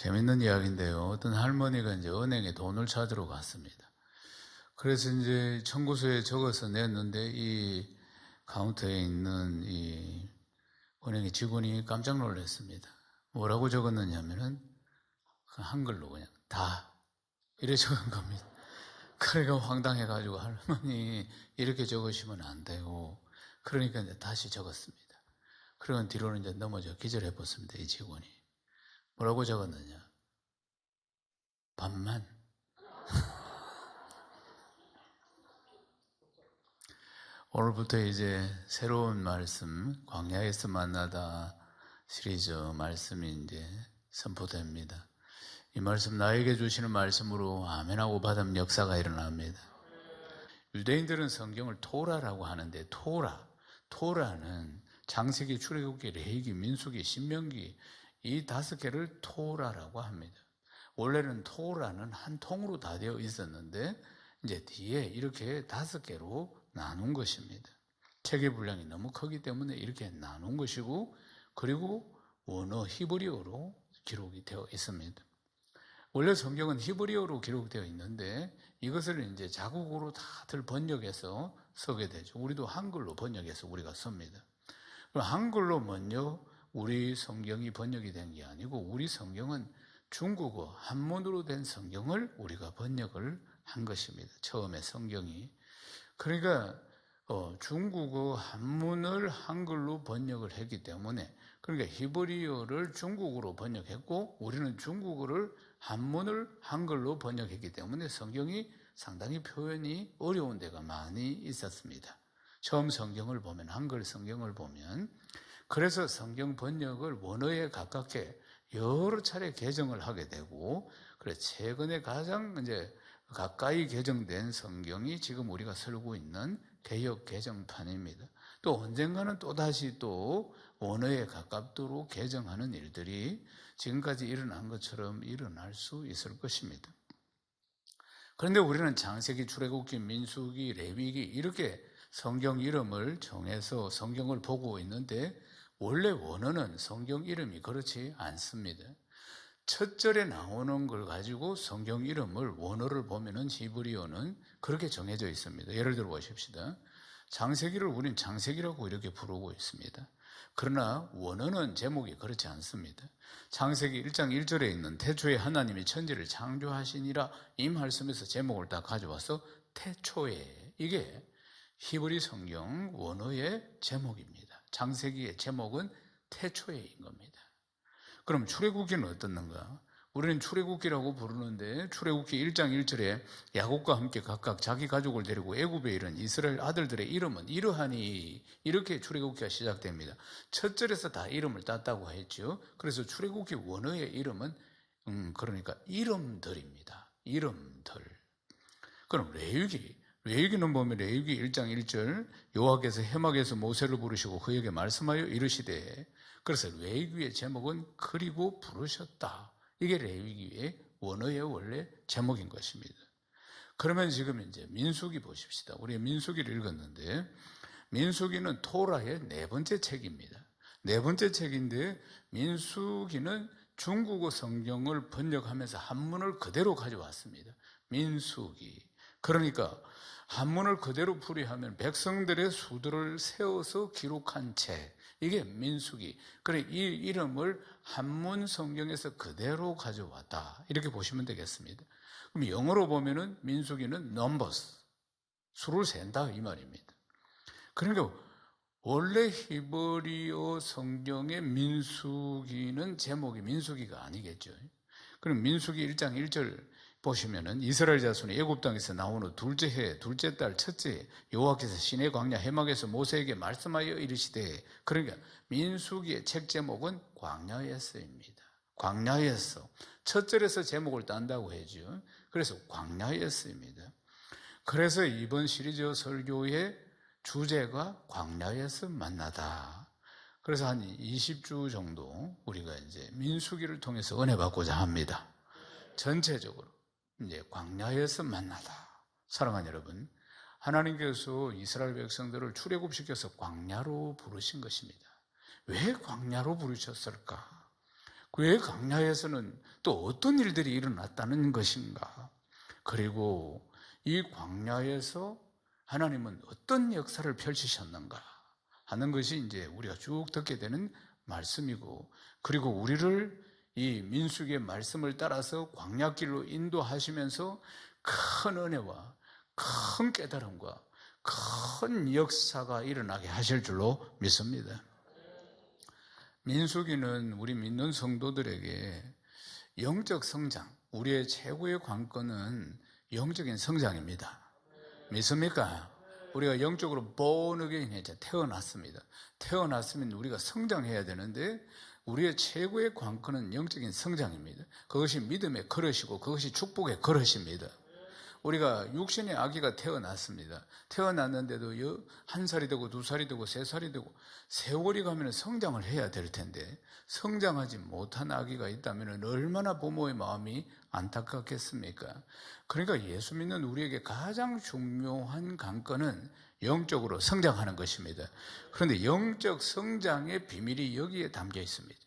재밌는 이야기인데요. 어떤 할머니가 이제 은행에 돈을 찾으러 갔습니다. 그래서 이제 청구서에 적어서 냈는데 이 카운터에 있는 이 은행의 직원이 깜짝 놀랐습니다. 뭐라고 적었느냐면은 한글로 그냥 다 이래 적은 겁니다. 그래가 황당해가지고 할머니 이렇게 적으시면 안 되고 그러니까 이제 다시 적었습니다. 그러고 뒤로는 이제 넘어져 기절해 봤습니다. 이 직원이 뭐라고 적었느냐? 반만. 오늘부터 이제 새로운 말씀, 광야에서 만나다 시리즈 말씀이 이제 선포됩니다. 이 말씀 나에게 주시는 말씀으로 아멘하고 받으면 역사가 일어납니다. 유대인들은 성경을 토라라고 하는데 토라는 창세기, 출애굽기, 레위기, 민수기, 신명기 이 5개를 토라라고 합니다. 원래는 토라는 한 통으로 다 되어 있었는데 이제 뒤에 이렇게 5개로 나눈 것입니다. 체계 분량이 너무 크기 때문에 이렇게 나눈 것이고 그리고 원어 히브리어로 기록이 되어 있습니다. 원래 성경은 히브리어로 기록되어 있는데 이것을 이제 자국어로 다들 번역해서 쓰게 되죠. 우리도 한글로 번역해서 우리가 씁니다. 그럼 한글로 먼저 우리 성경이 번역이 된 게 아니고 우리 성경은 중국어 한문으로 된 성경을 우리가 번역을 한 것입니다. 처음에 성경이. 그러니까 중국어 한문을 한글로 번역을 했기 때문에 그러니까 히브리어를 중국어로 번역했고 우리는 중국어를 한문을 한글로 번역했기 때문에 성경이 상당히 표현이 어려운 데가 많이 있었습니다. 처음 성경을 보면 한글 성경을 보면 그래서 성경 번역을 원어에 가깝게 여러 차례 개정을 하게 되고 그래 최근에 가장 이제 가까이 개정된 성경이 지금 우리가 쓰고 있는 개역 개정판입니다. 또 언젠가는 또다시 또 원어에 가깝도록 개정하는 일들이 지금까지 일어난 것처럼 일어날 수 있을 것입니다. 그런데 우리는 창세기, 출애굽기, 민수기, 레위기 이렇게 성경 이름을 정해서 성경을 보고 있는데 원래 원어는 성경 이름이 그렇지 않습니다. 첫 절에 나오는 걸 가지고 성경 이름을 원어를 보면은 히브리어는 그렇게 정해져 있습니다. 예를 들어 보십시다. 창세기를 우린 창세기라고 이렇게 부르고 있습니다. 그러나 원어는 제목이 그렇지 않습니다. 창세기 1장 1절에 있는 태초에 하나님이 천지를 창조하시니라 이 말씀에서 제목을 다 가져와서 태초에 이게 히브리 성경 원어의 제목입니다. 창세기의 제목은 태초에인 겁니다. 그럼 출애굽기는 어떻는가? 우리는 출애굽기라고 부르는데 출애굽기 1장 1절에 야곱과 함께 각각 자기 가족을 데리고 애굽에 이른 이스라엘 아들들의 이름은 이러하니 이렇게 출애굽기가 시작됩니다. 첫 절에서 다 이름을 땄다고 했죠. 그래서 출애굽기 원어의 이름은 그러니까 이름들입니다. 이름들. 그럼 레위기는 보면 레위기 1장 1절 여호와께서 해막에서 모세를 부르시고 그에게 말씀하여 이르시되 그래서 레위기의 제목은 그리고 부르셨다. 이게 레위기의 원어의 원래 제목인 것입니다. 그러면 지금 이제 민수기 보십시다. 우리 민수기를 읽었는데 민수기는 토라의 4번째 책입니다. 4번째 책인데 민수기는 중국어 성경을 번역하면서 한문을 그대로 가져왔습니다. 민수기. 그러니까 한문을 그대로 풀이하면 백성들의 수들을 세워서 기록한 책 이게 민수기. 그래 이 이름을 한문 성경에서 그대로 가져왔다 이렇게 보시면 되겠습니다. 그럼 영어로 보면은 민수기는 numbers 수를 센다 이 말입니다. 그러니까 원래 히브리어 성경의 민수기는 제목이 민수기가 아니겠죠. 그럼 민수기 1장 1절 보시면은 이스라엘 자손이 애굽 땅에서 나온 후 둘째 해, 둘째 달, 첫째 해 여호와께서 시내 광야 해막에서 모세에게 말씀하여 이르시되 그러니까 민수기의 책 제목은 광야에서입니다. 광야에서 첫 절에서 제목을 딴다고 해죠. 그래서 광야에서입니다. 그래서 이번 시리즈 설교의 주제가 광야에서 만나다. 그래서 한 20주 정도 우리가 이제 민수기를 통해서 은혜 받고자 합니다. 전체적으로 이제 광야에서 만나다. 사랑하는 여러분, 하나님께서 이스라엘 백성들을 출애굽시켜서 광야로 부르신 것입니다. 왜 광야로 부르셨을까? 왜 광야에서는 또 어떤 일들이 일어났다는 것인가? 그리고 이 광야에서 하나님은 어떤 역사를 펼치셨는가 하는 것이 이제 우리가 쭉 듣게 되는 말씀이고, 그리고 우리를 이 민수기의 말씀을 따라서 광야길로 인도하시면서 큰 은혜와 큰 깨달음과 큰 역사가 일어나게 하실 줄로 믿습니다. 민수기는 우리 믿는 성도들에게 영적 성장, 우리의 최고의 관건은 영적인 성장입니다. 믿습니까? 우리가 영적으로 born again 태어났습니다. 태어났으면 우리가 성장해야 되는데 우리의 최고의 관건은 영적인 성장입니다. 그것이 믿음의 그릇이고 그것이 축복의 그릇입니다. 우리가 육신의 아기가 태어났습니다. 태어났는데도 1살이 되고 2살이 되고 3살이 되고 세월이 가면 성장을 해야 될 텐데 성장하지 못한 아기가 있다면 얼마나 부모의 마음이 안타깝겠습니까? 그러니까 예수 믿는 우리에게 가장 중요한 관건은 영적으로 성장하는 것입니다. 그런데 영적 성장의 비밀이 여기에 담겨 있습니다.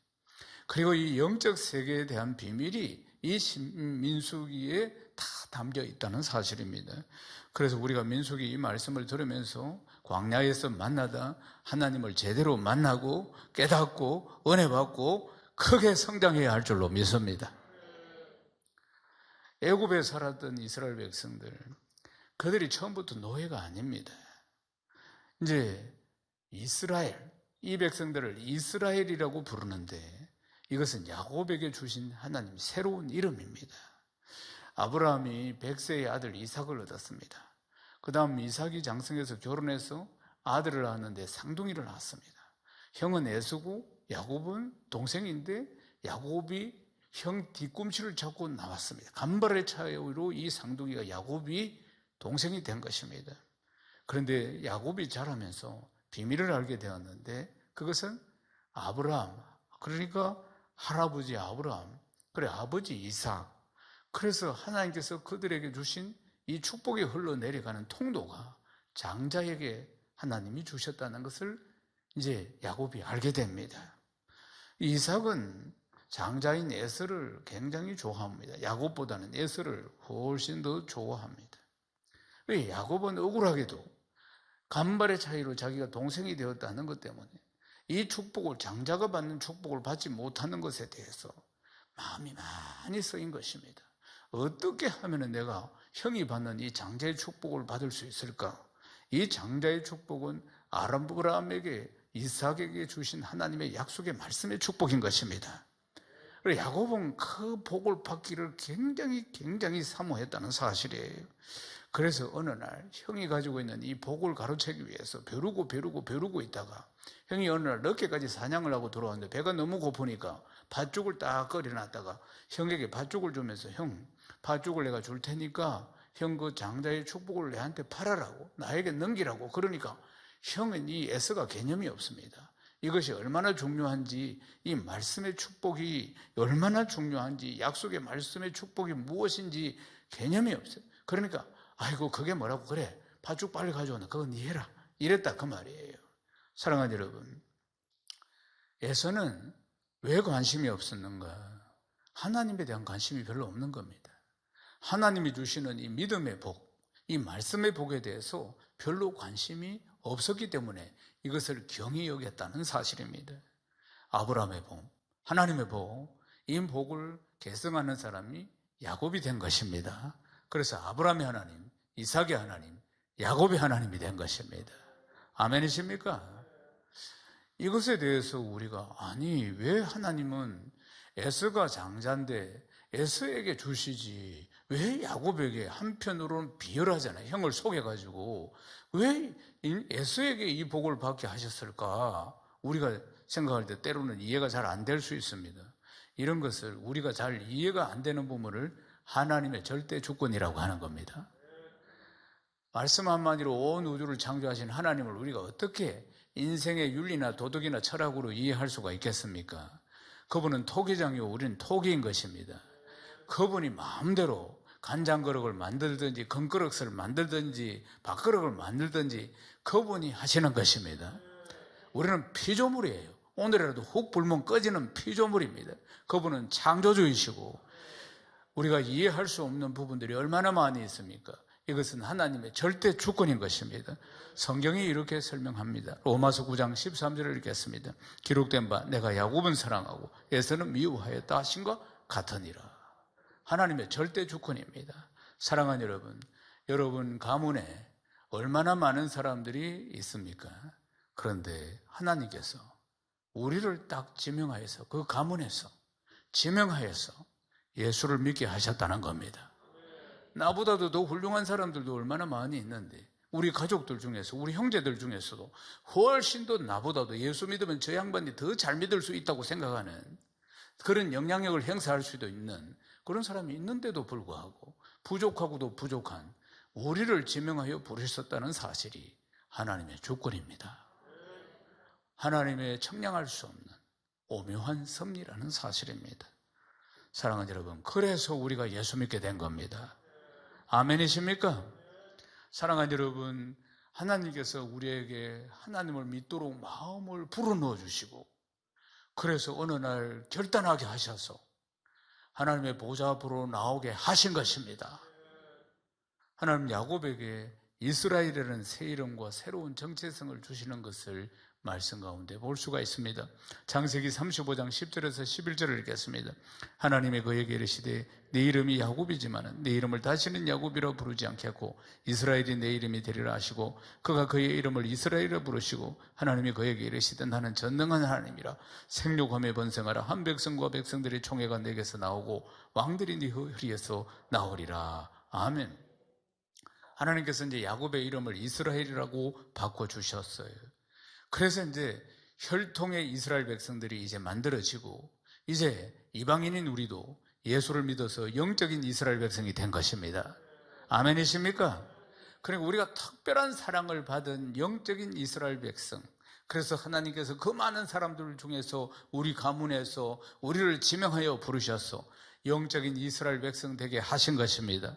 그리고 이 영적 세계에 대한 비밀이 이 민수기에 다 담겨 있다는 사실입니다. 그래서 우리가 민수기 이 말씀을 들으면서 광야에서 만나다 하나님을 제대로 만나고 깨닫고 은혜 받고 크게 성장해야 할 줄로 믿습니다. 애굽에 살았던 이스라엘 백성들, 그들이 처음부터 노예가 아닙니다. 이제 이스라엘, 이 백성들을 이스라엘이라고 부르는데 이것은 야곱에게 주신 하나님 새로운 이름입니다. 아브라함이 100세의 아들 이삭을 얻었습니다. 그 다음 이삭이 장성해서 결혼해서 아들을 낳았는데 쌍둥이를 낳았습니다. 형은 에서고 야곱은 동생인데 야곱이 형 뒤꿈치를 잡고 나왔습니다. 간발의 차이로 이 쌍둥이가 야곱이 동생이 된 것입니다. 그런데 야곱이 자라면서 비밀을 알게 되었는데 그것은 아브라함, 그러니까 할아버지 아브라함, 그래 아버지 이삭, 그래서 하나님께서 그들에게 주신 이 축복이 흘러내려가는 통로가 장자에게 하나님이 주셨다는 것을 이제 야곱이 알게 됩니다. 이삭은 장자인 에서를 굉장히 좋아합니다. 야곱보다는 에서를 훨씬 더 좋아합니다. 왜? 야곱은 억울하게도 간발의 차이로 자기가 동생이 되었다는 것 때문에 이 축복을, 장자가 받는 축복을 받지 못하는 것에 대해서 마음이 많이 쓰인 것입니다. 어떻게 하면 내가 형이 받는 이 장자의 축복을 받을 수 있을까? 이 장자의 축복은 아브라함에게 이삭에게 주신 하나님의 약속의 말씀의 축복인 것입니다. 그리고 야곱은 그 복을 받기를 굉장히 사모했다는 사실이에요. 그래서 어느 날 형이 가지고 있는 이 복을 가로채기 위해서 벼르고 있다가 형이 어느 날 늦게까지 사냥을 하고 돌아왔는데 배가 너무 고프니까 팥죽을 딱 끓여놨다가 형에게 팥죽을 주면서 형, 팥죽을 내가 줄 테니까 형 그 장자의 축복을 내한테 팔아라고, 나에게 넘기라고. 그러니까 형은 이 에서가 개념이 없습니다. 이것이 얼마나 중요한지, 이 말씀의 축복이 얼마나 중요한지, 약속의 말씀의 축복이 무엇인지 개념이 없어요. 그러니까 아이고 그게 뭐라고, 그래 팥죽 빨리 가져오나 그거 니 해라, 이랬다 그 말이에요. 사랑하는 여러분, 에서는 왜 관심이 없었는가? 하나님에 대한 관심이 별로 없는 겁니다. 하나님이 주시는 이 믿음의 복, 이 말씀의 복에 대해서 별로 관심이 없었기 때문에 이것을 경히 여겼다는 사실입니다. 아브라함의 복, 하나님의 복, 이 복을 계승하는 사람이 야곱이 된 것입니다. 그래서 아브라함의 하나님, 이삭의 하나님, 야곱의 하나님이 된 것입니다. 아멘이십니까? 이것에 대해서 우리가, 아니 왜 하나님은 에서가 장자인데 에서에게 주시지 왜 야곱에게, 한편으로는 비열하잖아요. 형을 속여가지고 왜 에서에게 이 복을 받게 하셨을까? 우리가 생각할 때 때로는 이해가 잘 안 될 수 있습니다. 이런 것을, 우리가 잘 이해가 안 되는 부분을 하나님의 절대 주권이라고 하는 겁니다. 말씀 한마디로 온 우주를 창조하신 하나님을 우리가 어떻게 인생의 윤리나 도덕이나 철학으로 이해할 수가 있겠습니까? 그분은 토기장이고 우리는 토기인 것입니다. 그분이 마음대로 간장그릇을 만들든지 금그릇을 만들든지 밥그릇을 만들든지 그분이 하시는 것입니다. 우리는 피조물이에요. 오늘이라도 훅 불면 꺼지는 피조물입니다. 그분은 창조주이시고 우리가 이해할 수 없는 부분들이 얼마나 많이 있습니까? 이것은 하나님의 절대 주권인 것입니다. 성경이 이렇게 설명합니다. 로마서 9장 13절을 읽겠습니다. 기록된 바 내가 야곱은 사랑하고 에서는 미워하였다 하신과 같으니라. 하나님의 절대 주권입니다. 사랑하는 여러분, 여러분 가문에 얼마나 많은 사람들이 있습니까? 그런데 하나님께서 우리를 딱 지명하여서 그 가문에서 지명하여서 예수를 믿게 하셨다는 겁니다. 나보다도 더 훌륭한 사람들도 얼마나 많이 있는데 우리 가족들 중에서 우리 형제들 중에서도 훨씬 더 나보다도 예수 믿으면 저 양반이 더 잘 믿을 수 있다고 생각하는 그런 영향력을 행사할 수도 있는 그런 사람이 있는데도 불구하고 부족하고도 부족한 우리를 지명하여 부르셨다는 사실이 하나님의 주권입니다. 하나님의 청량할 수 없는 오묘한 섭리라는 사실입니다. 사랑하는 여러분, 그래서 우리가 예수 믿게 된 겁니다. 아멘이십니까? 사랑하는 여러분, 하나님께서 우리에게 하나님을 믿도록 마음을 불어넣어 주시고 그래서 어느 날 결단하게 하셔서 하나님의 보좌 앞으로 나오게 하신 것입니다. 하나님 야곱에게 이스라엘이라는 새 이름과 새로운 정체성을 주시는 것을 말씀 가운데 볼 수가 있습니다. 창세기 35장 10절에서 11절을 읽겠습니다. 하나님이 그에게 이르시되 네 이름이 야곱이지만 네 이름을 다시는 야곱이라 부르지 않겠고 이스라엘이 내 이름이 되리라 하시고 그가 그의 이름을 이스라엘이라 부르시고 하나님이 그에게 이르시되 나는 전능한 하나님이라 생육하며 번성하라 한 백성과 백성들의 총회가 내게서 나오고 왕들이 네 허리에서 나오리라. 아멘. 하나님께서 이제 야곱의 이름을 이스라엘이라고 바꿔주셨어요. 그래서 이제 혈통의 이스라엘 백성들이 이제 만들어지고 이제 이방인인 우리도 예수를 믿어서 영적인 이스라엘 백성이 된 것입니다. 아멘이십니까? 그러니까 우리가 특별한 사랑을 받은 영적인 이스라엘 백성. 그래서 하나님께서 그 많은 사람들 중에서 우리 가문에서 우리를 지명하여 부르셔서 영적인 이스라엘 백성 되게 하신 것입니다.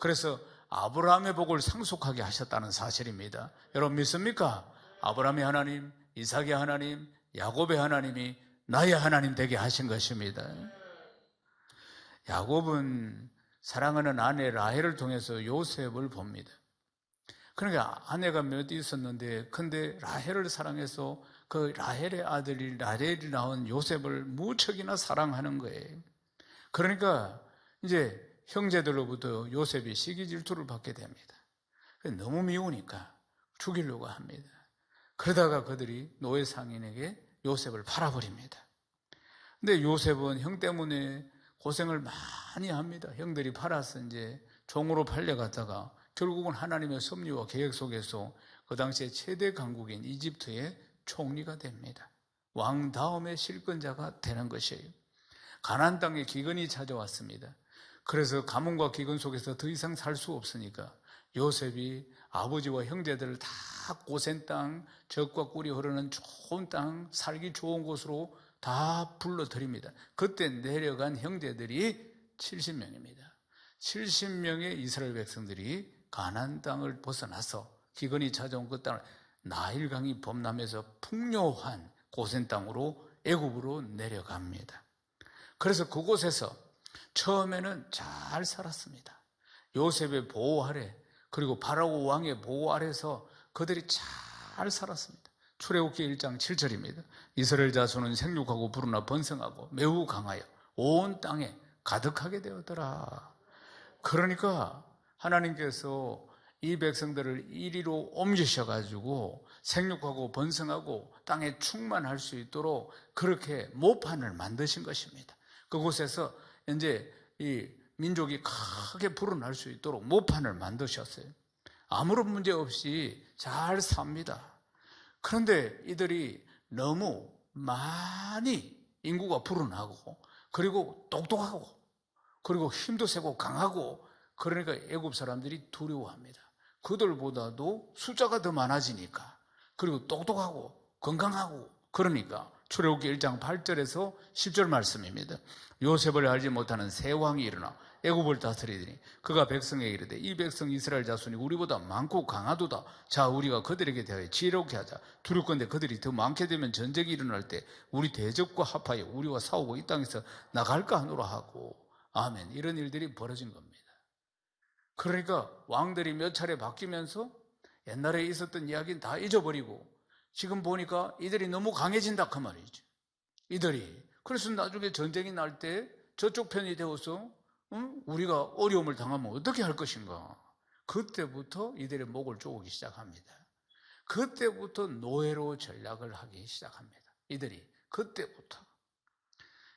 그래서 아브라함의 복을 상속하게 하셨다는 사실입니다. 여러분 믿습니까? 아브라함의 하나님, 이삭의 하나님, 야곱의 하나님이 나의 하나님 되게 하신 것입니다. 야곱은 사랑하는 아내 라헬을 통해서 요셉을 봅니다. 그러니까 아내가 몇 있었는데 근데 라헬을 사랑해서 그 라헬의 아들이 라헬이 낳은 요셉을 무척이나 사랑하는 거예요. 그러니까 이제 형제들로부터 요셉이 시기 질투를 받게 됩니다. 너무 미우니까 죽이려고 합니다. 그러다가 그들이 노예 상인에게 요셉을 팔아버립니다. 근데 요셉은 형 때문에 고생을 많이 합니다. 형들이 팔아서 이제 종으로 팔려갔다가 결국은 하나님의 섭리와 계획 속에서 그 당시에 최대 강국인 이집트의 총리가 됩니다. 왕 다음의 실권자가 되는 것이에요. 가나안 땅에 기근이 찾아왔습니다. 그래서 가뭄과 기근 속에서 더 이상 살 수 없으니까 요셉이 아버지와 형제들을 다 고센 땅, 젖과 꿀이 흐르는 좋은 땅, 살기 좋은 곳으로 다 불러들입니다. 그때 내려간 형제들이 70명입니다. 70명의 이스라엘 백성들이 가나안 땅을 벗어나서 기근이 찾아온 그 땅을 나일강이 범람해서 풍요한 고센 땅으로 애굽으로 내려갑니다. 그래서 그곳에서 처음에는 잘 살았습니다. 요셉의 보호 아래 그리고 바라오 왕의 보호 아래서 그들이 잘 살았습니다. 출애굽기 1장 7절입니다. 이스라엘 자손은 생육하고 부르나 번성하고 매우 강하여 온 땅에 가득하게 되었더라. 그러니까 하나님께서 이 백성들을 이리로 옮기셔가지고 생육하고 번성하고 땅에 충만할 수 있도록 그렇게 모판을 만드신 것입니다. 그곳에서 이제 이 민족이 크게 불어날 수 있도록 모판을 만드셨어요. 아무런 문제 없이 잘 삽니다. 그런데 이들이 너무 많이 인구가 불어나고 그리고 똑똑하고 그리고 힘도 세고 강하고 그러니까 애굽 사람들이 두려워합니다. 그들보다도 숫자가 더 많아지니까 그리고 똑똑하고 건강하고 그러니까 출애굽기 1장 8절에서 10절 말씀입니다. 요셉을 알지 못하는 새 왕이 일어나 애굽을 다스리더니 그가 백성에게 이르되 이 백성 이스라엘 자손이 우리보다 많고 강하도다. 자, 우리가 그들에게 대하여 지혜롭게 하자. 두렵건대 그들이 더 많게 되면 전쟁이 일어날 때 우리 대적과 합하여 우리와 싸우고 이 땅에서 나갈까 하노라 하고. 아멘. 이런 일들이 벌어진 겁니다. 그러니까 왕들이 몇 차례 바뀌면서 옛날에 있었던 이야기는 다 잊어버리고 지금 보니까 이들이 너무 강해진다 그 말이죠. 이들이. 그래서 나중에 전쟁이 날 때 저쪽 편이 되어서 우리가 어려움을 당하면 어떻게 할 것인가. 그때부터 이들의 목을 쪼기 시작합니다. 그때부터 노예로 전략을 하기 시작합니다. 이들이 그때부터.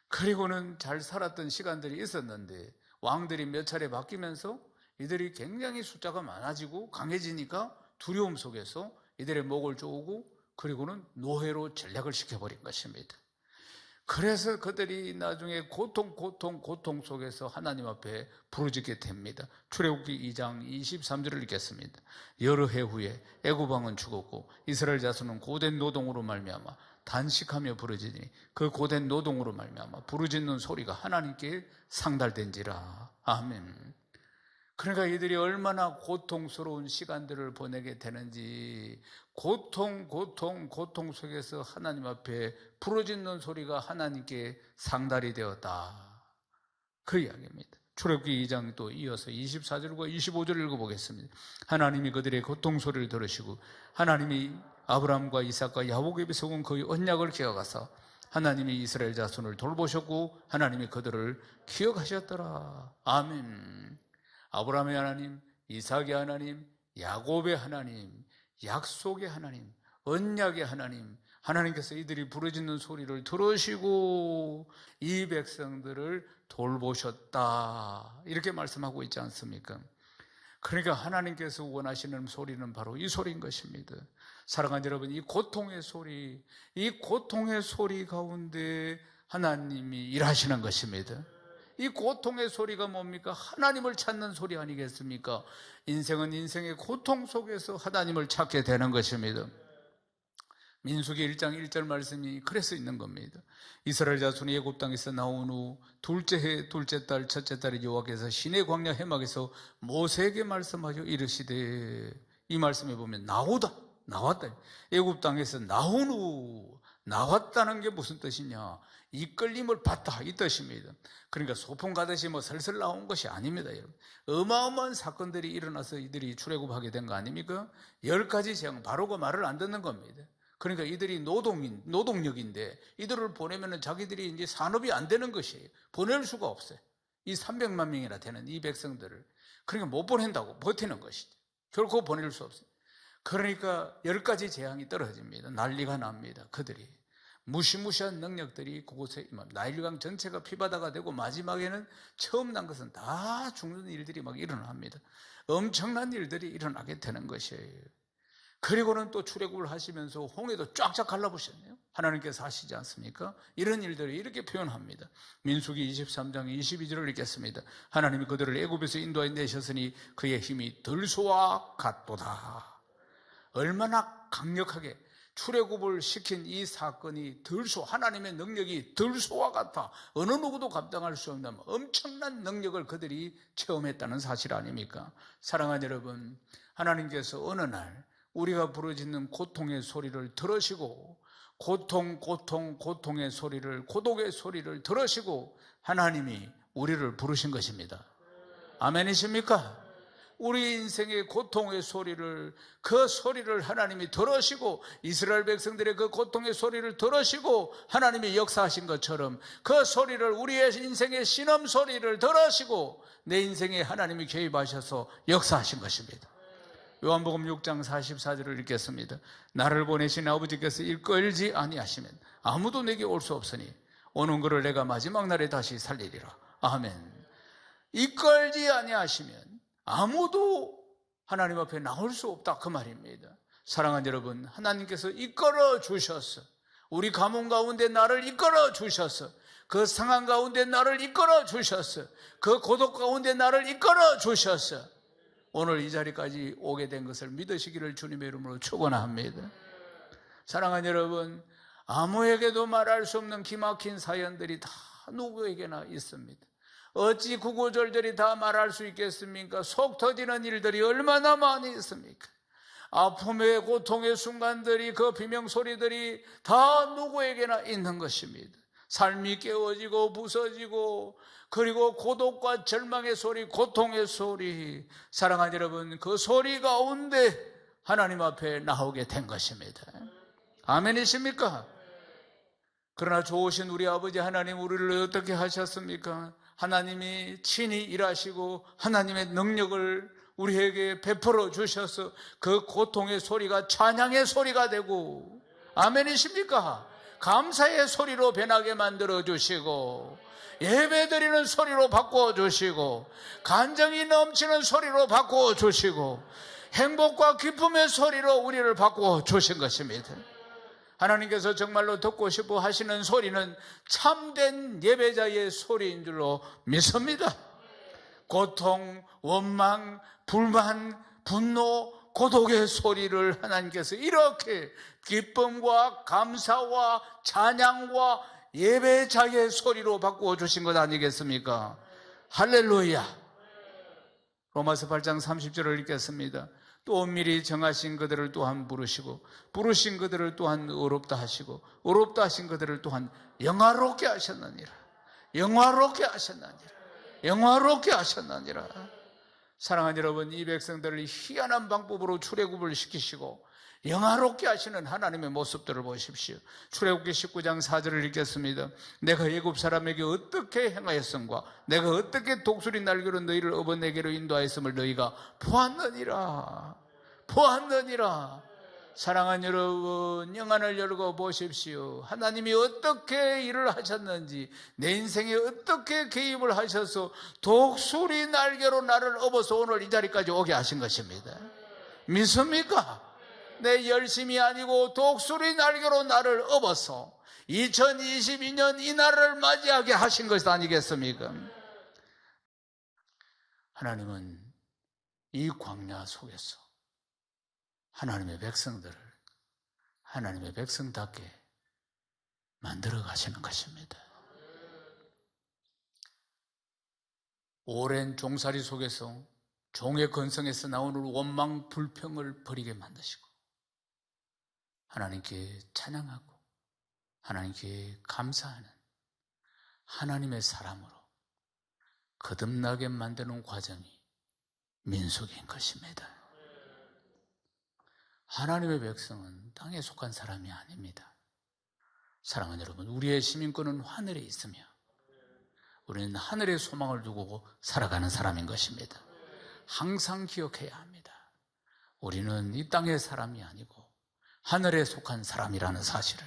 그리고는 잘 살았던 시간들이 있었는데 왕들이 몇 차례 바뀌면서 이들이 굉장히 숫자가 많아지고 강해지니까 두려움 속에서 이들의 목을 쪼고 그리고는 노예로 전략을 시켜버린 것입니다. 그래서 그들이 나중에 고통 속에서 하나님 앞에 부르짖게 됩니다. 출애굽기 2장 23절을 읽겠습니다. 여러 해 후에 애굽 왕은 죽었고 이스라엘 자손은 고된 노동으로 말미암아 단식하며 부르짖으니 그 고된 노동으로 말미암아 부르짖는 소리가 하나님께 상달된지라. 아멘. 그러니까 이들이 얼마나 고통스러운 시간들을 보내게 되는지 고통 속에서 하나님 앞에 부르짖는 소리가 하나님께 상달이 되었다. 그 이야기입니다. 출애굽기 2장 또 이어서 24절과 25절을 읽어보겠습니다. 하나님이 그들의 고통 소리를 들으시고 하나님이 아브라함과 이삭과 야곱에게 세운 그의 언약을 기억하사 하나님이 이스라엘 자손을 돌보셨고 하나님이 그들을 기억하셨더라. 아멘. 아브라함의 하나님, 이삭의 하나님, 야곱의 하나님, 약속의 하나님, 언약의 하나님, 하나님께서 이들이 부르짖는 소리를 들으시고 이 백성들을 돌보셨다. 이렇게 말씀하고 있지 않습니까? 그러니까 하나님께서 원하시는 소리는 바로 이 소리인 것입니다. 사랑하는 여러분, 이 고통의 소리 가운데 하나님이 일하시는 것입니다. 이 고통의 소리가 뭡니까? 하나님을 찾는 소리 아니겠습니까? 인생은 인생의 고통 속에서 하나님을 찾게 되는 것입니다. 민수기 1장 1절 말씀이 그래서 있는 겁니다. 이스라엘 자손이 애굽 땅에서 나온 후 둘째 해 둘째 달 첫째 달에 여호와께서 시내 광야 해막에서 모세에게 말씀하여 이르시되, 이 말씀에 보면 나왔다. 애굽 땅에서 나온 후, 나왔다는 게 무슨 뜻이냐? 이끌림을 받다, 이 뜻입니다. 그러니까 소풍 가듯이 슬슬 나온 것이 아닙니다, 여러분. 어마어마한 사건들이 일어나서 이들이 출애굽하게 된 거 아닙니까? 10가지 재앙, 바로가 말을 안 듣는 겁니다. 그러니까 이들이 노동력인데 이들을 보내면은 자기들이 이제 산업이 안 되는 것이에요. 보낼 수가 없어요. 이 300만 명이나 되는 이 백성들을. 그러니까 못 보낸다고 버티는 것이죠. 결코 보낼 수 없어요. 그러니까 10가지 재앙이 떨어집니다. 난리가 납니다. 그들이. 무시무시한 능력들이 그곳에 임합니다. 나일강 전체가 피바다가 되고 마지막에는 처음 난 것은 다 죽는 일들이 막 일어납니다. 엄청난 일들이 일어나게 되는 것이에요. 그리고는 또 출애굽을 하시면서 홍해도 쫙쫙 갈라보셨네요. 하나님께서 하시지 않습니까? 이런 일들을 이렇게 표현합니다. 민수기 23장 22절을 읽겠습니다. 하나님이 그들을 애굽에서 인도하여 내셨으니 그의 힘이 들소와 같도다. 얼마나 강력하게 출애굽을 시킨 이 사건이 하나님의 능력이 들소와 같아. 어느 누구도 감당할 수 없는 엄청난 능력을 그들이 체험했다는 사실 아닙니까? 사랑하는 여러분, 하나님께서 어느 날 우리가 부르짖는 고통의 소리를 들으시고 고통의 소리를, 고독의 소리를 들으시고 하나님이 우리를 부르신 것입니다. 아멘이십니까? 우리 인생의 고통의 소리를, 그 소리를 하나님이 들으시고 이스라엘 백성들의 그 고통의 소리를 들으시고 하나님이 역사하신 것처럼 그 소리를, 우리의 인생의 신음 소리를 들으시고 내 인생에 하나님이 개입하셔서 역사하신 것입니다. 요한복음 6장 44절을 읽겠습니다. 나를 보내신 아버지께서 이끌지 아니하시면 아무도 내게 올 수 없으니 오는 그를 내가 마지막 날에 다시 살리리라. 아멘. 이끌지 아니하시면 아무도 하나님 앞에 나올 수 없다, 그 말입니다. 사랑하는 여러분, 하나님께서 이끌어 주셨어. 우리 가문 가운데 나를 이끌어 주셨어. 그 상황 가운데 나를 이끌어 주셨어. 그 고독 가운데 나를 이끌어 주셨어. 오늘 이 자리까지 오게 된 것을 믿으시기를 주님의 이름으로 축원합니다. 사랑하는 여러분, 아무에게도 말할 수 없는 기막힌 사연들이 다 누구에게나 있습니다. 어찌 구구절절히 다 말할 수 있겠습니까? 속 터지는 일들이 얼마나 많이 있습니까? 아픔의 고통의 순간들이, 그 비명소리들이 다 누구에게나 있는 것입니다. 삶이 깨어지고 부서지고, 그리고 고독과 절망의 소리, 고통의 소리, 사랑하는 여러분, 그 소리 가운데 하나님 앞에 나오게 된 것입니다. 아멘이십니까? 그러나 좋으신 우리 아버지 하나님, 우리를 어떻게 하셨습니까? 하나님이 친히 일하시고 하나님의 능력을 우리에게 베풀어 주셔서 그 고통의 소리가 찬양의 소리가 되고, 아멘이십니까? 감사의 소리로 변하게 만들어 주시고, 예배드리는 소리로 바꿔 주시고, 간정이 넘치는 소리로 바꿔 주시고, 행복과 기쁨의 소리로 우리를 바꿔 주신 것입니다. 하나님께서 정말로 듣고 싶어 하시는 소리는 참된 예배자의 소리인 줄로 믿습니다. 고통, 원망, 불만, 분노, 고독의 소리를 하나님께서 이렇게 기쁨과 감사와 찬양과 예배자의 소리로 바꾸어 주신 것 아니겠습니까? 할렐루야. 로마서 8장 30절을 읽겠습니다. 또 엄밀히 정하신 그들을 또한 부르시고, 부르신 그들을 또한 의롭다 하시고, 의롭다 하신 그들을 또한 영화롭게 하셨느니라. 영화롭게 하셨느니라. 영화롭게 하셨느니라. 사랑하는 여러분, 이 백성들을 희한한 방법으로 출애굽을 시키시고 영화롭게 하시는 하나님의 모습들을 보십시오. 출애굽기 19장 4절을 읽겠습니다. 내가 애굽 사람에게 어떻게 행하였음과 내가 어떻게 독수리 날개로 너희를 업어내게로 인도하였음을 너희가 보았느니라. 보았느니라. 사랑하는 여러분, 영안을 열고 보십시오. 하나님이 어떻게 일을 하셨는지, 내 인생에 어떻게 개입을 하셔서 독수리 날개로 나를 업어서 오늘 이 자리까지 오게 하신 것입니다. 믿습니까? 내 열심이 아니고 독수리 날개로 나를 업어서 2022년 이 날을 맞이하게 하신 것 아니겠습니까? 하나님은 이 광야 속에서 하나님의 백성들을 하나님의 백성답게 만들어 가시는 것입니다. 오랜 종살이 속에서 종의 건성에서 나오는 원망 불평을 버리게 만드시고 하나님께 찬양하고 하나님께 감사하는 하나님의 사람으로 거듭나게 만드는 과정이 민수기인 것입니다. 하나님의 백성은 땅에 속한 사람이 아닙니다. 사랑하는 여러분, 우리의 시민권은 하늘에 있으며 우리는 하늘의 소망을 두고 살아가는 사람인 것입니다. 항상 기억해야 합니다. 우리는 이 땅의 사람이 아니고 하늘에 속한 사람이라는 사실을.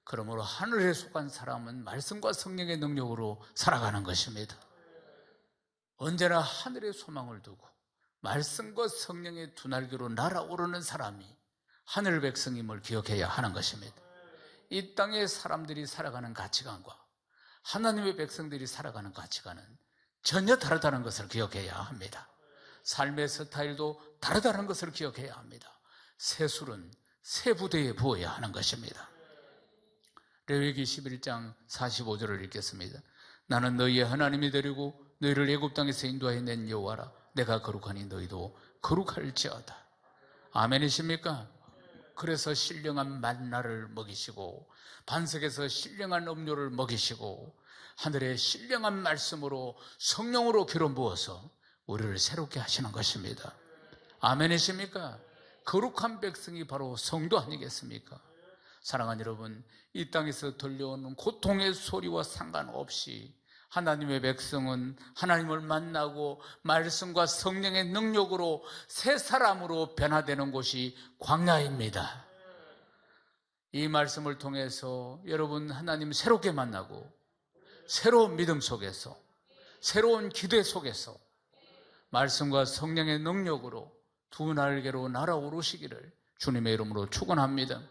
그러므로 하늘에 속한 사람은 말씀과 성령의 능력으로 살아가는 것입니다. 언제나 하늘의 소망을 두고 말씀과 성령의 두 날개로 날아오르는 사람이 하늘 백성임을 기억해야 하는 것입니다. 이 땅의 사람들이 살아가는 가치관과 하나님의 백성들이 살아가는 가치관은 전혀 다르다는 것을 기억해야 합니다. 삶의 스타일도 다르다는 것을 기억해야 합니다. 새 술은 새 부대에 부어야 하는 것입니다. 레위기 11장 45절을 읽겠습니다. 나는 너희의 하나님이 되리고 너희를 애굽 땅에서 인도하여 낸 여호와라. 내가 거룩하니 너희도 거룩할지어다. 아멘이십니까? 그래서 신령한 만나를 먹이시고 반석에서 신령한 음료를 먹이시고 하늘의 신령한 말씀으로 성령으로 기름 부어서 우리를 새롭게 하시는 것입니다. 아멘이십니까? 거룩한 백성이 바로 성도 아니겠습니까? 사랑하는 여러분, 이 땅에서 들려오는 고통의 소리와 상관없이 하나님의 백성은 하나님을 만나고 말씀과 성령의 능력으로 새 사람으로 변화되는 곳이 광야입니다. 이 말씀을 통해서 여러분 하나님 새롭게 만나고 새로운 믿음 속에서 새로운 기대 속에서 말씀과 성령의 능력으로 두 날개로 날아오르시기를 주님의 이름으로 축원합니다.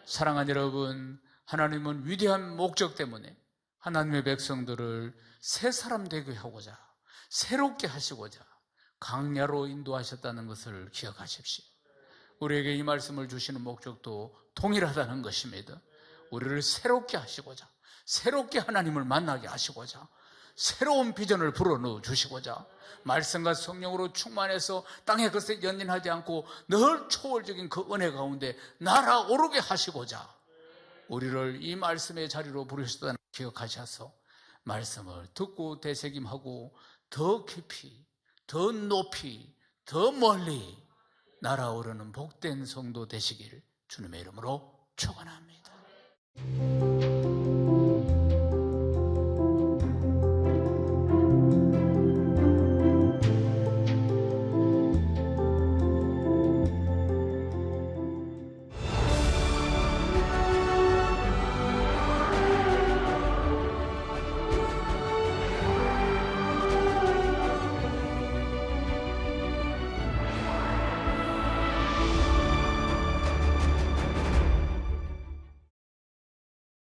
사랑하는 여러분, 하나님은 위대한 목적 때문에 하나님의 백성들을 새 사람 되게 하고자 새롭게 하시고자 광야로 인도하셨다는 것을 기억하십시오. 우리에게 이 말씀을 주시는 목적도 동일하다는 것입니다. 우리를 새롭게 하시고자, 새롭게 하나님을 만나게 하시고자, 새로운 비전을 불어넣어 주시고자, 말씀과 성령으로 충만해서 땅의 것에 연연하지 않고 늘 초월적인 그 은혜 가운데 날아오르게 하시고자 우리를 이 말씀의 자리로 부르셨다는 기억하셔서 말씀을 듣고 되새김하고 더 깊이, 더 높이, 더 멀리 날아오르는 복된 성도 되시길 주님의 이름으로 축원합니다.